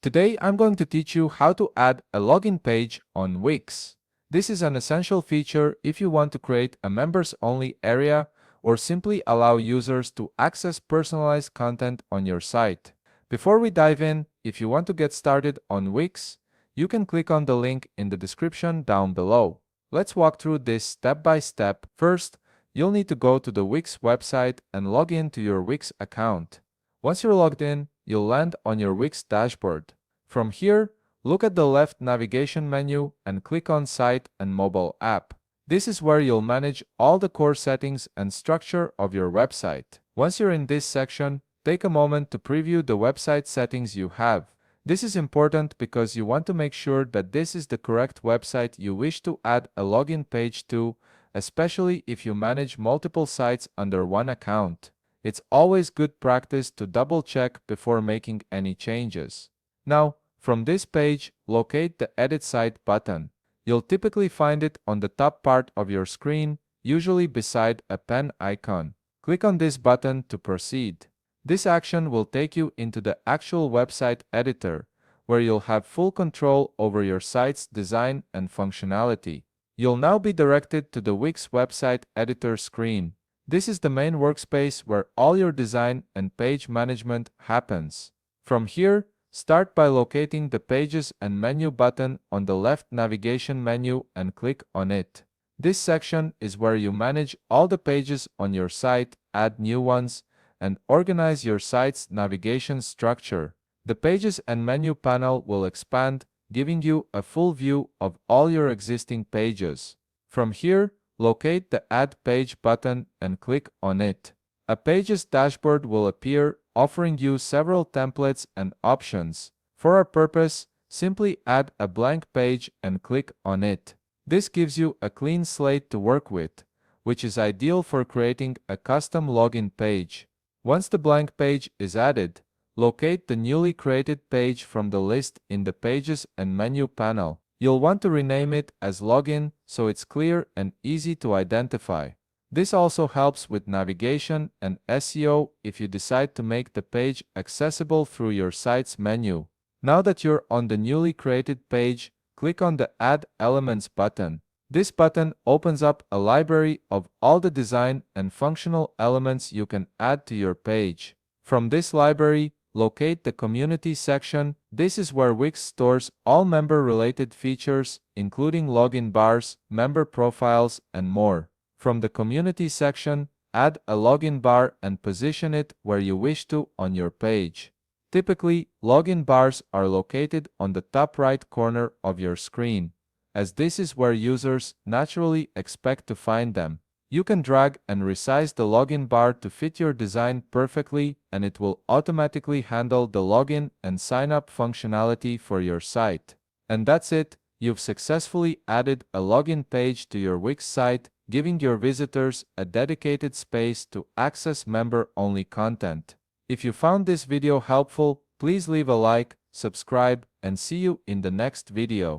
Today I'm going to teach you how to add a login page on Wix. This is an essential feature if you want to create a members-only area or simply allow users to access personalized content on your site. Before we dive in, if you want to get started on Wix, you can click on the link in the description down below. Let's walk through this step by step. First, you'll need to go to the Wix website and log in to your Wix account. Once you're logged in, you'll land on your Wix dashboard. From here, look at the left navigation menu and click on Site and Mobile App. This is where you'll manage all the core settings and structure of your website. Once you're in this section, take a moment to preview the website settings you have. This is important because you want to make sure that this is the correct website you wish to add a login page to, especially if you manage multiple sites under one account. It's always good practice to double-check before making any changes. Now, from this page, locate the Edit Site button. You'll typically find it on the top part of your screen, usually beside a pen icon. Click on this button to proceed. This action will take you into the actual website editor, where you'll have full control over your site's design and functionality. You'll now be directed to the Wix website editor screen. This is the main workspace where all your design and page management happens. From here, start by locating the Pages and Menu button on the left navigation menu and click on it. This section is where you manage all the pages on your site, add new ones, and organize your site's navigation structure. The Pages and Menu panel will expand, giving you a full view of all your existing pages. From here, locate the Add Page button and click on it. A Pages dashboard will appear, offering you several templates and options. For our purpose, simply add a blank page and click on it. This gives you a clean slate to work with, which is ideal for creating a custom login page. Once the blank page is added, locate the newly created page from the list in the Pages and Menu panel. You'll want to rename it as Login so it's clear and easy to identify. This also helps with navigation and SEO if you decide to make the page accessible through your site's menu. Now that you're on the newly created page, click on the Add Elements button. This button opens up a library of all the design and functional elements you can add to your page. From this library, locate the Community section. This is where Wix stores all member-related features, including login bars, member profiles, and more. From the Community section, add a login bar and position it where you wish to on your page. Typically, login bars are located on the top right corner of your screen, as this is where users naturally expect to find them. You can drag and resize the login bar to fit your design perfectly, and it will automatically handle the login and sign up functionality for your site. And that's it, you've successfully added a login page to your Wix site, giving your visitors a dedicated space to access member-only content. If you found this video helpful, please leave a like, subscribe, and see you in the next video.